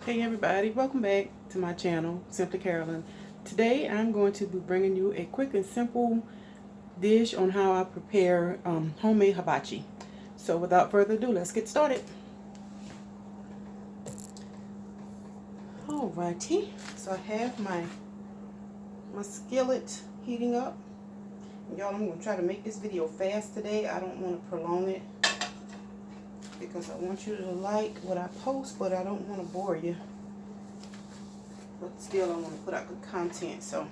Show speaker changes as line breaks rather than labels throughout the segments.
Hey everybody, welcome back to my channel, Simply Carolyn. Today I'm going to be bringing you a quick and simple dish on how I prepare homemade hibachi. So without further ado, let's get started. Alrighty, so I have my skillet heating up. Y'all, I'm going to try to make this video fast today. I don't want to prolong it because I want you to like what I post, but I don't want to bore you. But still, I want to put out good content, so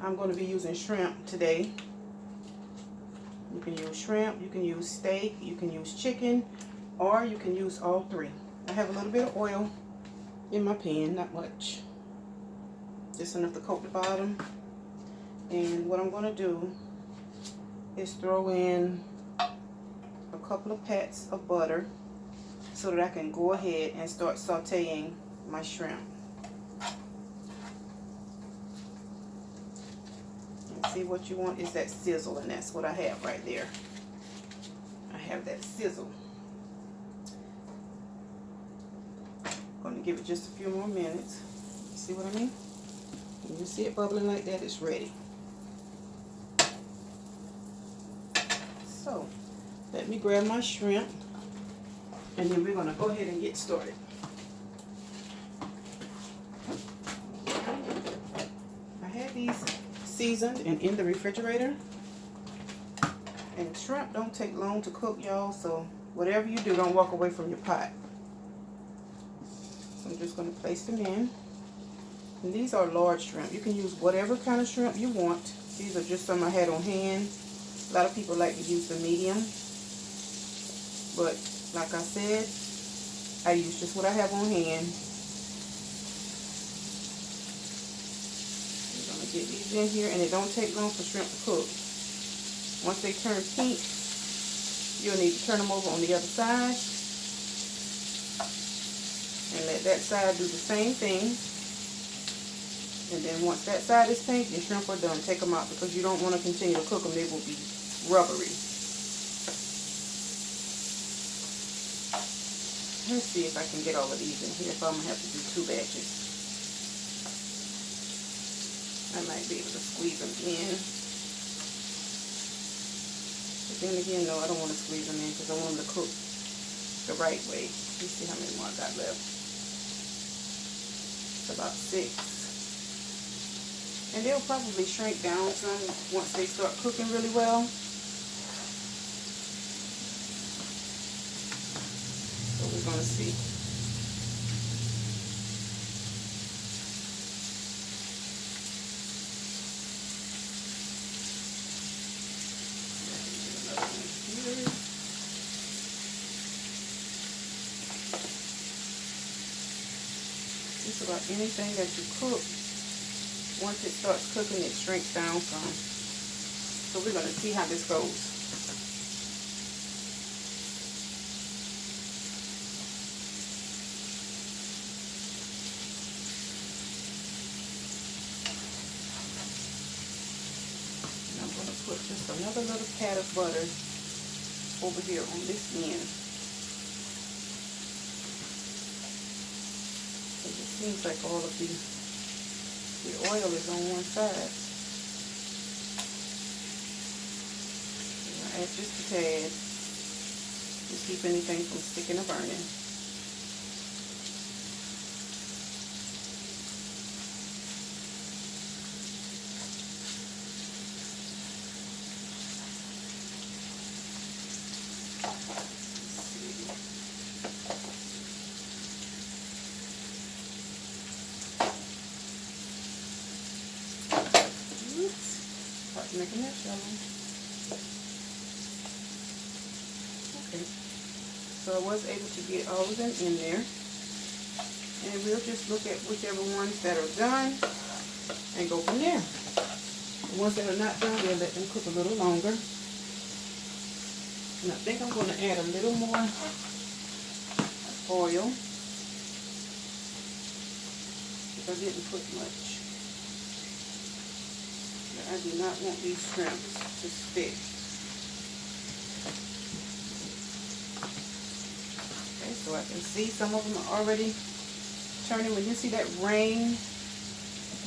I'm going to be using shrimp today. You can use shrimp, you can use steak, you can use chicken, or you can use all three. I have a little bit of oil in my pan, not much. Just enough to coat the bottom. And what I'm going to do is throw in a couple of pats of butter so that I can go ahead and start sauteing my shrimp. And see, what you want is that sizzle, and that's what I have right there. I have that sizzle. I'm going to give it just a few more minutes. You see what I mean? When you see it bubbling like that, it's ready. So, let me grab my shrimp, and then we're going to go ahead and get started. I had these seasoned and in the refrigerator. And shrimp don't take long to cook, y'all, so whatever you do, don't walk away from your pot. So I'm just going to place them in. And these are large shrimp. You can use whatever kind of shrimp you want. These are just some I had on hand. A lot of people like to use the medium. But like I said, I use just what I have on hand. I'm going to get these in here, and it don't take long for shrimp to cook. Once they turn pink, you'll need to turn them over on the other side. And let that side do the same thing. And then once that side is pink, your shrimp are done. Take them out because you don't want to continue to cook them. They will be rubbery. Let's see if I can get all of these in here, if I'm going to have to do 2 batches. I might be able to squeeze them in. But then again, no, I don't want to squeeze them in because I want them to cook the right way. Let me see how many more I got left. It's about 6. And they'll probably shrink down some once they start cooking really well. So we're going to see. Just about anything that you cook, once it starts cooking, it shrinks down some. So we're going to see how this goes. And I'm going to put just another little pat of butter over here on this end. It seems like all of the oil is on one side. Add just a tad to keep anything from sticking or burning. Making that shallow. Okay, so I was able to get all of them in there, and we'll just look at whichever ones that are done and go from there. The ones that are not done, we'll let them cook a little longer. And I think I'm going to add a little more oil because I didn't put much. I do not want these shrimps to stick. Okay, so so I can see some of them are already turning. When you see that ring,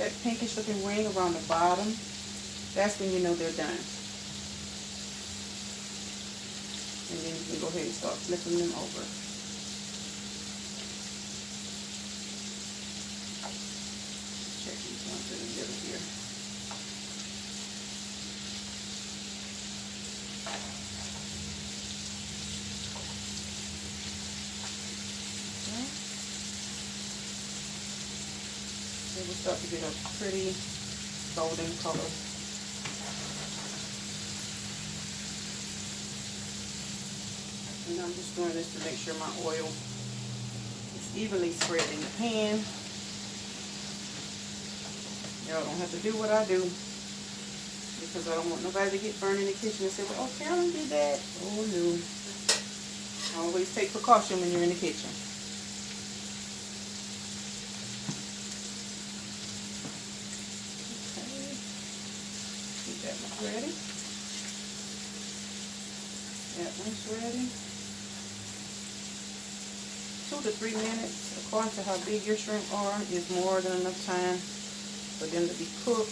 that pinkish looking ring around the bottom, that's when you know they're done. And then you can go ahead and start flipping them over. Check these ones in the middle here. Okay. They will start to get a pretty golden color. And I'm just doing this to make sure my oil is evenly spread in the pan. Y'all don't have to do what I do, because I don't want nobody to get burned in the kitchen and say, well, oh, Carolyn did that. Oh, no. Always take precaution when you're in the kitchen. Okay. Get that one ready. That one's ready. 2 to 3 minutes, according to how big your shrimp are, is more than enough time for them to be cooked.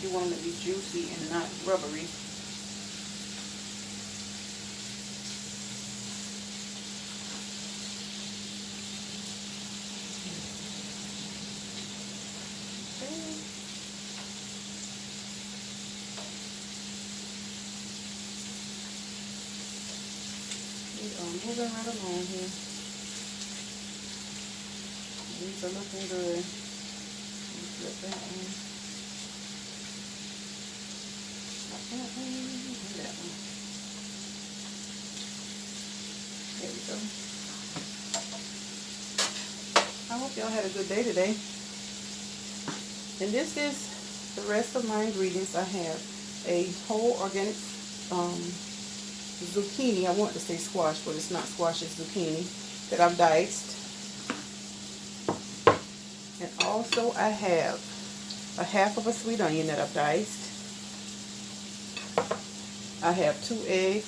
You want them to be juicy and not rubbery. Moving right along here. These are looking good. Flip that one. That one and that one. There we go. I hope y'all had a good day today. And this is the rest of my ingredients. I have a whole organic zucchini. I want to say squash, but it's not squash, it's zucchini that I've diced. And also I have a half of a sweet onion that I've diced. I have 2 eggs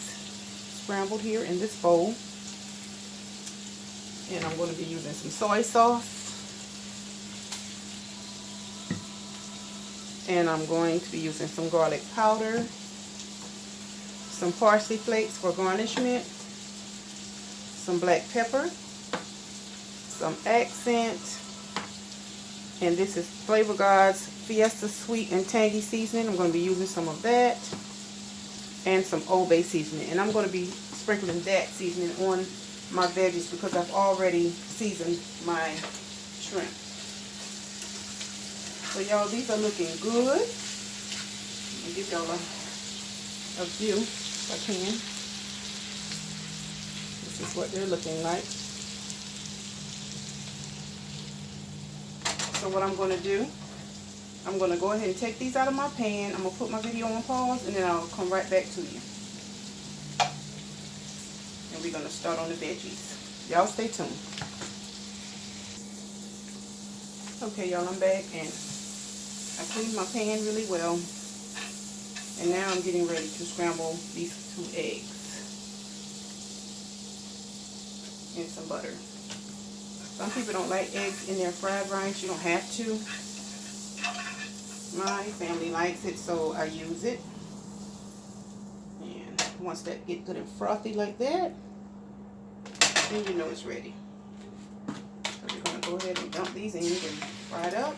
scrambled here in this bowl. And I'm going to be using some soy sauce. And I'm going to be using some garlic powder, some parsley flakes for garnishment, some black pepper, some accent, and this is Flavor God's Fiesta Sweet and Tangy Seasoning. I'm going to be using some of that, and some Old Bay seasoning. And I'm going to be sprinkling that seasoning on my veggies because I've already seasoned my shrimp. So y'all, these are looking good. I'll give y'all a view if I can. This is what they're looking like. So what I'm going to do, I'm going to go ahead and take these out of my pan. I'm going to put my video on pause and then I'll come right back to you. And we're going to start on the veggies. Y'all stay tuned. Okay, y'all, I'm back and I cleaned my pan really well. And now I'm getting ready to scramble these 2 eggs and some butter. Some people don't like eggs in their fried rice. You don't have to. My family likes it, so I use it. And once that gets good and frothy like that, then you know it's ready. So we're going to go ahead and dump these in and fry it up.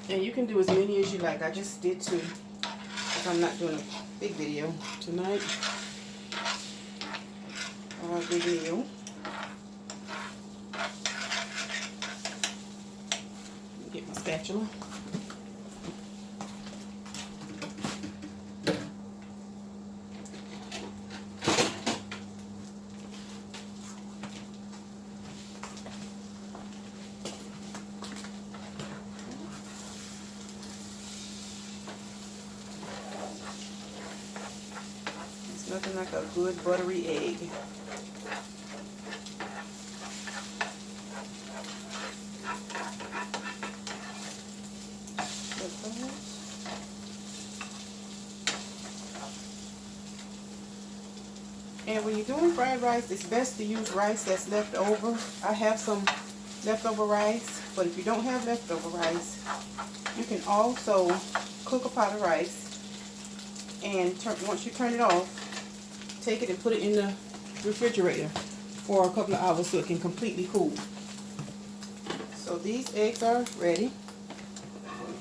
And you can do as many as you like. I just did 2 because I'm not doing a big video tonight. Or a big meal. Get my spatula. It's nothing like a good buttery egg. And when you're doing fried rice, it's best to use rice that's left over. I have some leftover rice, but if you don't have leftover rice, you can also cook a pot of rice and once you turn it off, take it and put it in the refrigerator for a couple of hours so it can completely cool. So these eggs are ready.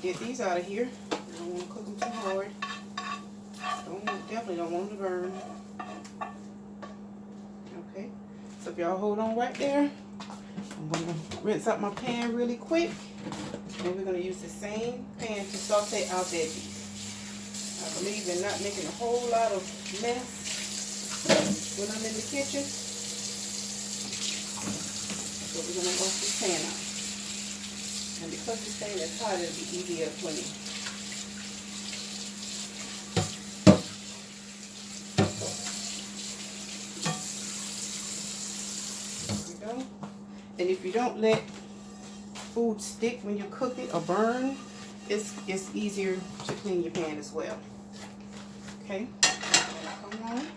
Get these out of here. You don't want to cook them too hard. Definitely don't want them to burn. Okay, so if y'all hold on right there, I'm going to rinse out my pan really quick. And we're going to use the same pan to saute our veggies. I believe in not making a whole lot of mess when I'm in the kitchen. So we're going to wash this pan out. And because this thing is hot, it'll be easier to clean. There we go. And if you don't let food stick when you cook it or burn, it's easier to clean your pan as well. Okay, come on.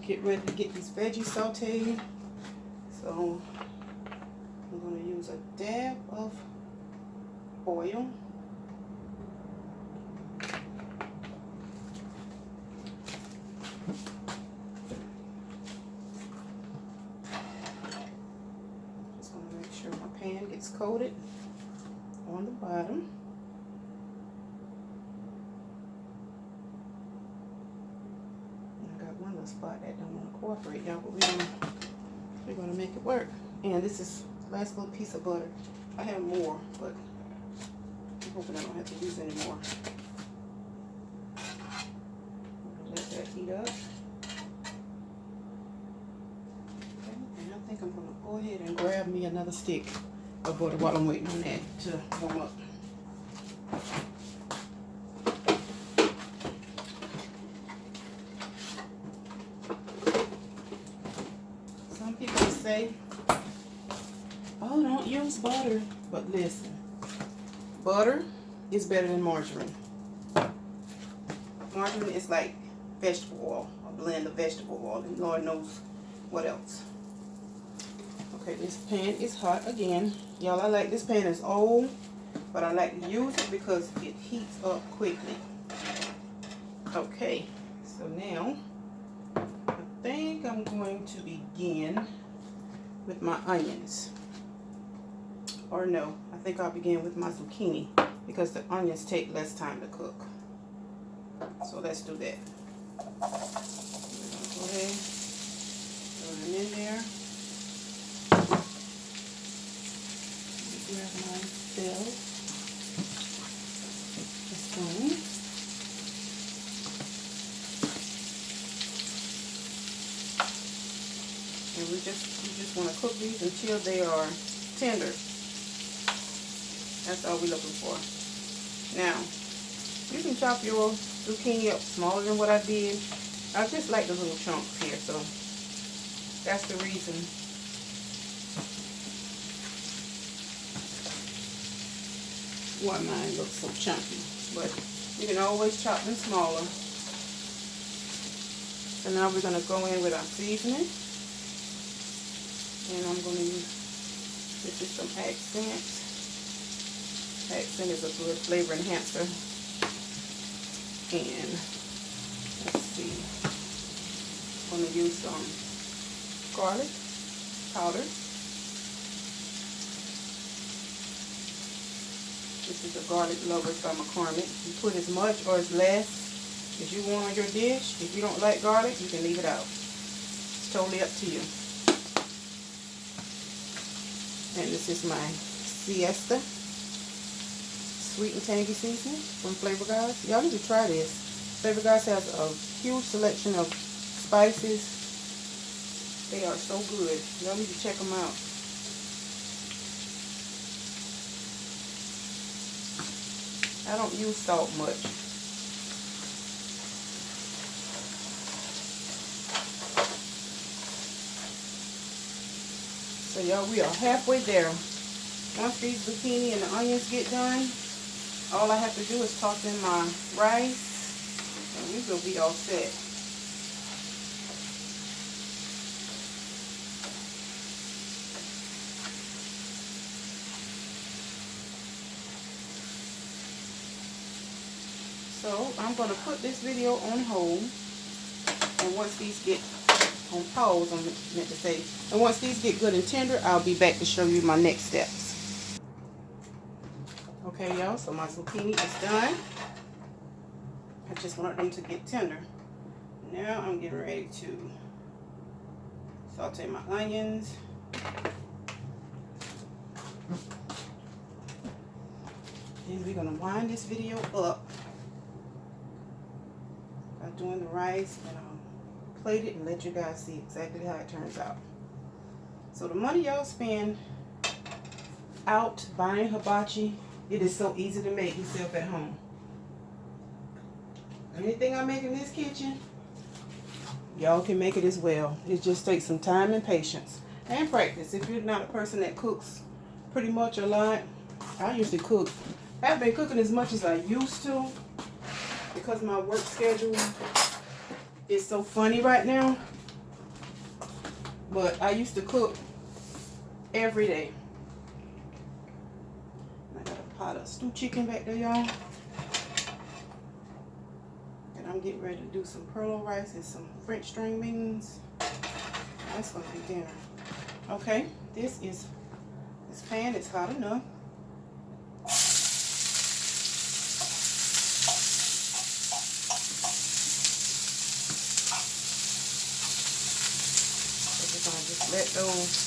Get ready to get these veggies sauteed. So I'm going to use a dab of oil. Just going to make sure my pan gets coated on the bottom. I got one little spot that don't want to cooperate, y'all, but we're gonna make it work. And this is the last little piece of butter. I have more, but I'm hoping I don't have to use any more. Let that heat up. Okay, and I think I'm gonna go ahead and grab me another stick of butter while I'm waiting on that to warm up. Some people say, oh, don't use butter. But listen, butter is better than margarine. Margarine is like vegetable oil, a blend of vegetable oil, and Lord knows what else. Okay, this pan is hot again. Y'all, I like this pan. Is old, but I like to use it because it heats up quickly. Okay, so now I think I'm going to begin with my onions. Or no, I think I'll begin with my zucchini because the onions take less time to cook. So let's do that. Go ahead, throw them in there. Grab my bell, a spoon. And you just want to cook these until they are tender. That's all we're looking for. Now, you can chop your zucchini up smaller than what I did. I just like the little chunks here, so that's the reason. Why mine looks so chunky, but you can always chop them smaller. So now we're going to go in with our seasoning, and I'm going to use, this is some accent. Accent is a good flavor enhancer. And let's see, I'm going to use some garlic powder. This is a Garlic Lovers by McCormick. You put as much or as less as you want on your dish. If you don't like garlic, you can leave it out. It's totally up to you. And this is my Siesta sweet and tangy seasoning from Flavor Guys. Y'all need to try this. Flavor Guys has a huge selection of spices. They are so good. Y'all need to check them out. I don't use salt much. So y'all, we are halfway there. Once these zucchini and the onions get done, all I have to do is toss in my rice, and we will be all set. So I'm going to put this video on hold, and once these get on pause, I meant to say, and once these get good and tender, I'll be back to show you my next steps. Okay, y'all, so my zucchini is done. I just want them to get tender. Now I'm getting ready to saute my onions. Then we're going to wind this video up by doing the rice, and I'll plate it and let you guys see exactly how it turns out. So the money y'all spend out buying hibachi, it is so easy to make yourself at home. Anything I make in this kitchen, y'all can make it as well. It just takes some time and patience and practice. If you're not a person that cooks pretty much a lot, I usually cook. I haven't been cooking as much as I used to because my work schedule is so funny right now. But I used to cook every day. I got a pot of stewed chicken back there, y'all. And I'm getting ready to do some perlo rice and some French string beans. That's going to be dinner. Okay, this pan is hot enough. I'm gonna just let those.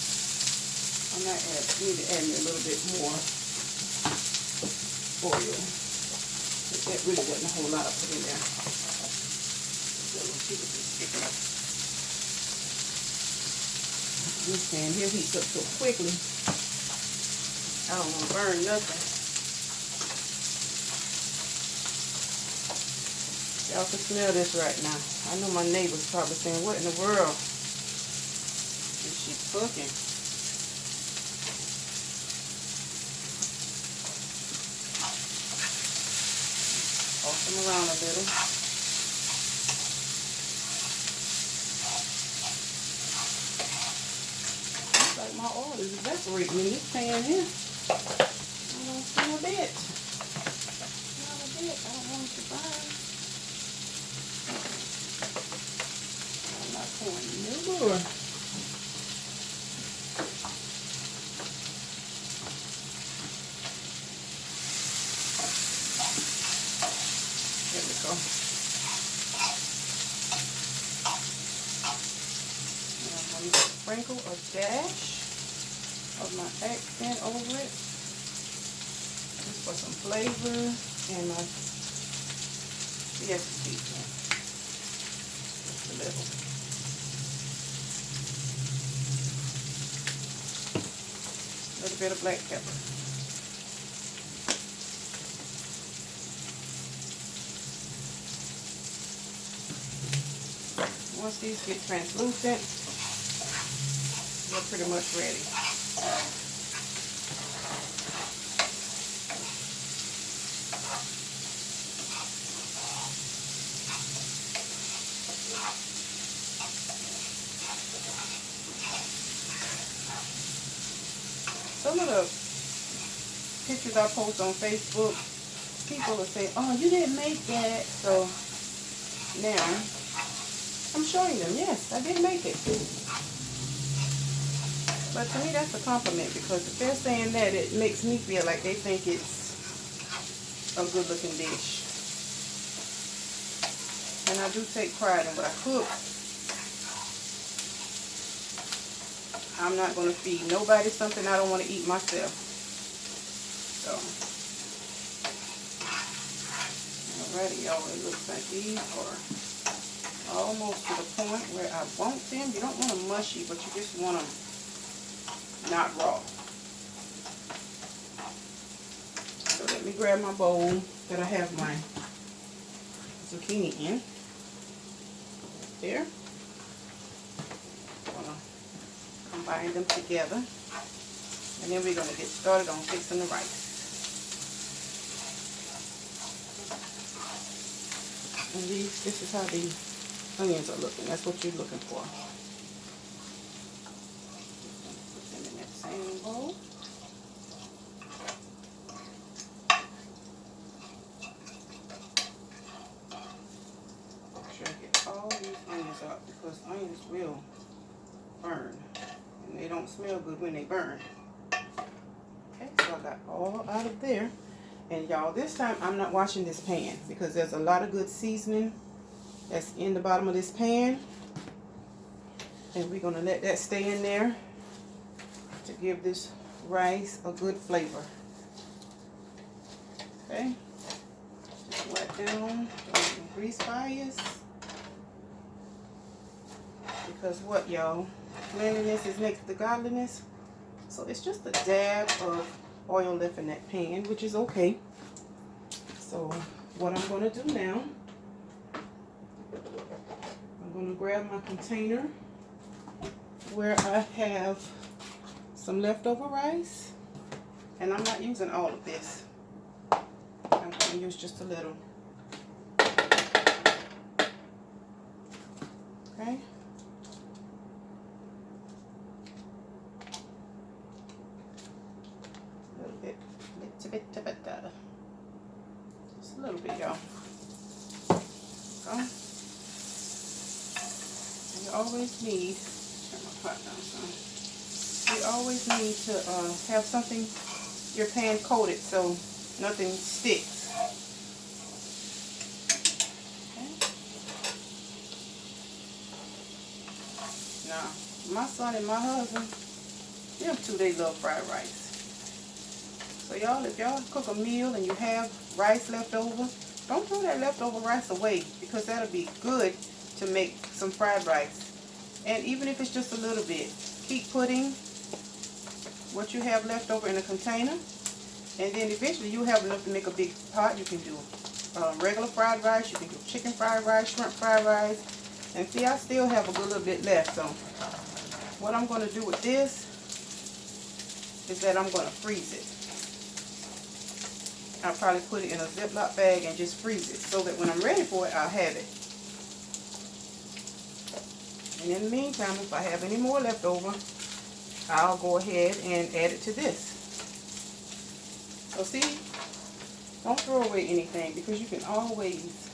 Need to add me a little bit more oil. That really wasn't a whole lot I put in there. This pan here heats up so quickly. I don't want to burn nothing. Y'all can smell this right now. I know my neighbor's probably saying, "What in the world is she cooking?" Toss them around a little. Looks like my oil is evaporating in this pan here. I don't see a bit. Not a bit. I don't want it to burn. I'm not pouring no more. There we go. And I'm going to sprinkle a dash of my accent over it, just for some flavor, and my seasoning. Just a little. A little bit of black pepper. Once these get translucent, we're pretty much ready. Some of the pictures I post on Facebook, people will say, "Oh, you didn't make that." So now I'm showing them, yes, I did make it. But to me, that's a compliment, because if they're saying that, it makes me feel like they think it's a good-looking dish. And I do take pride in what I cook. I'm not going to feed nobody something I don't want to eat myself. So, alrighty, y'all, it looks like these are almost to the point where I want them. You don't want them mushy, but you just want them not raw. So let me grab my bowl that I have my zucchini in. There. I'm gonna combine them together, and then we're gonna get started on fixing the rice. And this is how the onions are looking. That's what you're looking for. Put them in that same bowl. will burn. And they don't smell good when they burn. Okay, so I got all out of there. And y'all, this time I'm not washing this pan because there's a lot of good seasoning that's in the bottom of this pan. And we're going to let that stay in there to give this rice a good flavor. Okay, just wipe down, don't grease fires. Because what, y'all? Cleanliness is next to godliness. So it's just a dab of oil left in that pan, which is okay. So what I'm going to do now, I'm going to grab my container where I have some leftover rice. And I'm not using all of this. I'm going to use just a little. Okay. Little bit, just a little bit, y'all. So, you always need, turn my pot down some. You always need to have something, your pan coated so nothing sticks. Okay. Now, my son and my husband, them two, they love fried rice. So y'all, if y'all cook a meal and you have rice left over, don't throw that leftover rice away because that'll be good to make some fried rice. And even if it's just a little bit, keep putting what you have left over in a container. And then eventually you'll have enough to make a big pot. You can do regular fried rice, you can do chicken fried rice, shrimp fried rice. And see, I still have a good little bit left. So what I'm going to do with this is that I'm going to freeze it. I'll probably put it in a Ziploc bag and just freeze it so that when I'm ready for it, I'll have it. And in the meantime, if I have any more left over, I'll go ahead and add it to this. So see, don't throw away anything because you can always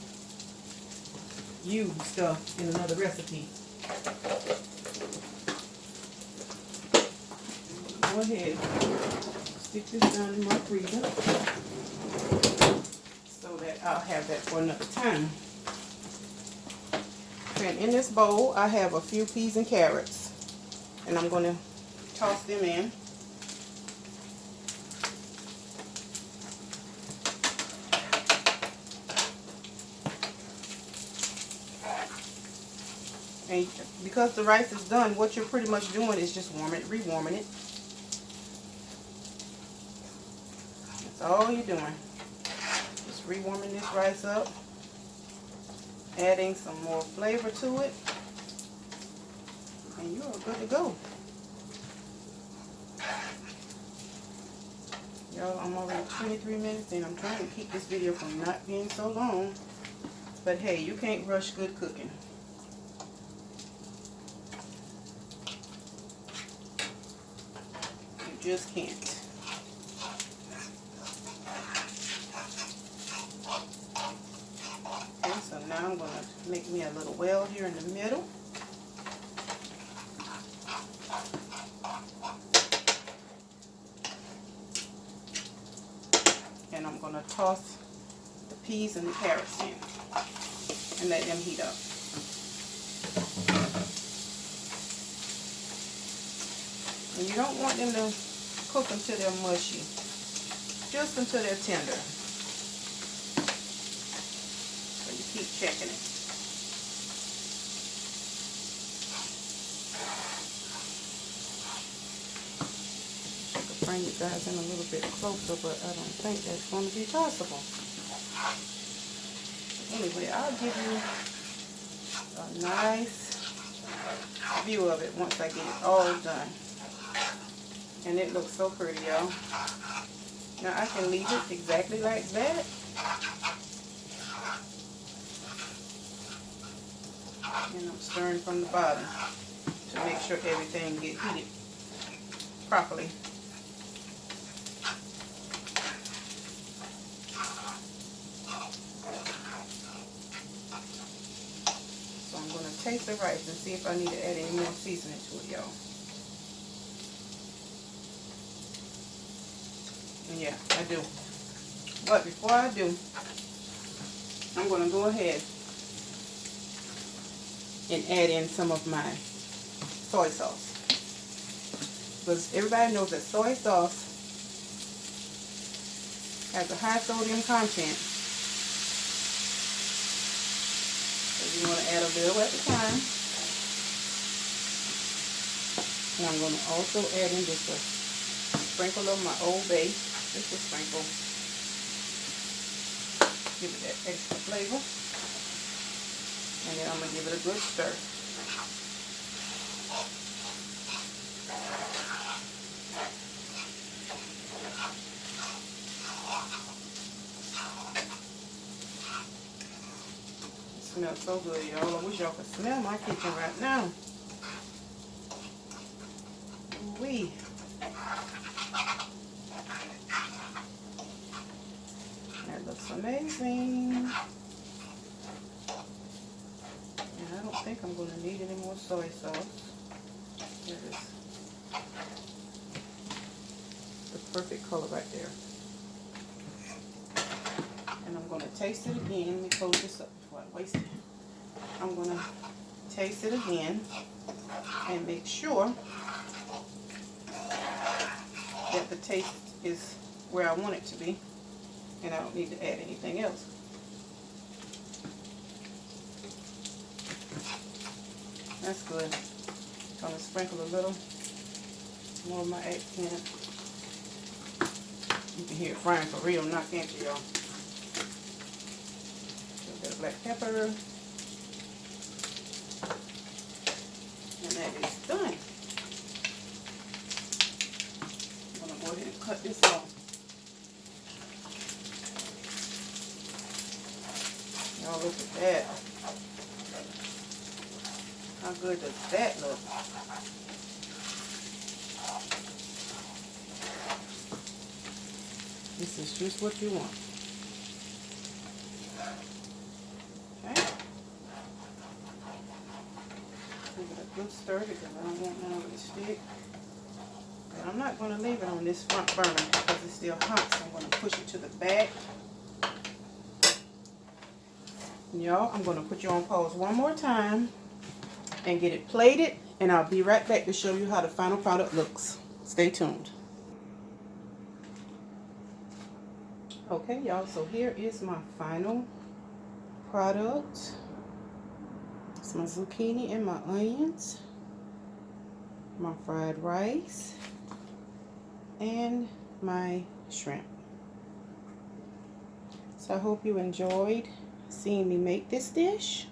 use stuff in another recipe. Go ahead, stick this down in my freezer so that I'll have that for another time. And in this bowl, I have a few peas and carrots, and I'm going to toss them in. And because the rice is done, what you're pretty much doing is just rewarming it. That's all you're doing. Just rewarming this rice up, adding some more flavor to it, and you are good to go. Y'all, I'm already 23 minutes in. I'm trying to keep this video from not being so long. But hey, you can't rush good cooking. You just can't. Okay, so now I'm going to make me a little well here in the middle. And I'm going to toss the peas and the carrots in and let them heat up. And you don't want them to cook until they're mushy, just until they're tender. So you keep checking it. Bring you guys in a little bit closer, but I don't think that's going to be possible. Anyway, I'll give you a nice view of it once I get it all done. And it looks so pretty, y'all. Now I can leave it exactly like that. And I'm stirring from the bottom to make sure everything gets heated properly. taste the rice and see if I need to add any more seasoning to it, y'all. And yeah, I do. But before I do, I'm going to go ahead and add in some of my soy sauce. Because everybody knows that soy sauce has a high sodium content. So you want to add a little at a time. And I'm going to also add in just a sprinkle of my Old Bay. Just a sprinkle. Give it that extra flavor. And then I'm going to give it a good stir. It smells so good, y'all. I wish y'all could smell my kitchen right now. Ooh-wee. That looks amazing. And I don't think I'm going to need any more soy sauce. That is the perfect color right there. And I'm going to taste it again. Let me close this up before I waste it. I'm going to taste it again and make sure that the taste is where I want it to be. And I don't need to add anything else. That's good. I'm going to sprinkle a little more of my accent. You can hear it frying for real, not can't you, y'all? A little bit of black pepper. And that is done. I'm going to go ahead and cut this off. Y'all look at that. How good does that look? This is just what you want. Okay. Give it a good stir because I don't want none of it to stick. And I'm not going to leave it on this front burner because it's still hot, so I'm going to push it to the back. Y'all, I'm going to put you on pause one more time and get it plated, and I'll be right back to show you how the final product looks. Stay tuned. Okay, y'all, so here is my final product. It's my zucchini and my onions, my fried rice, and my shrimp. So I hope you enjoyed seeing me make this dish.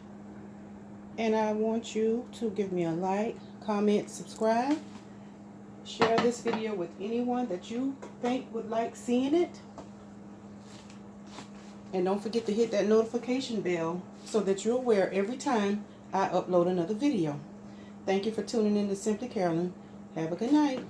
And I want you to give me a like, comment, subscribe. Share this video with anyone that you think would like seeing it. And don't forget to hit that notification bell so that you're aware every time I upload another video. Thank you for tuning in to Simply Carolyn. Have a good night.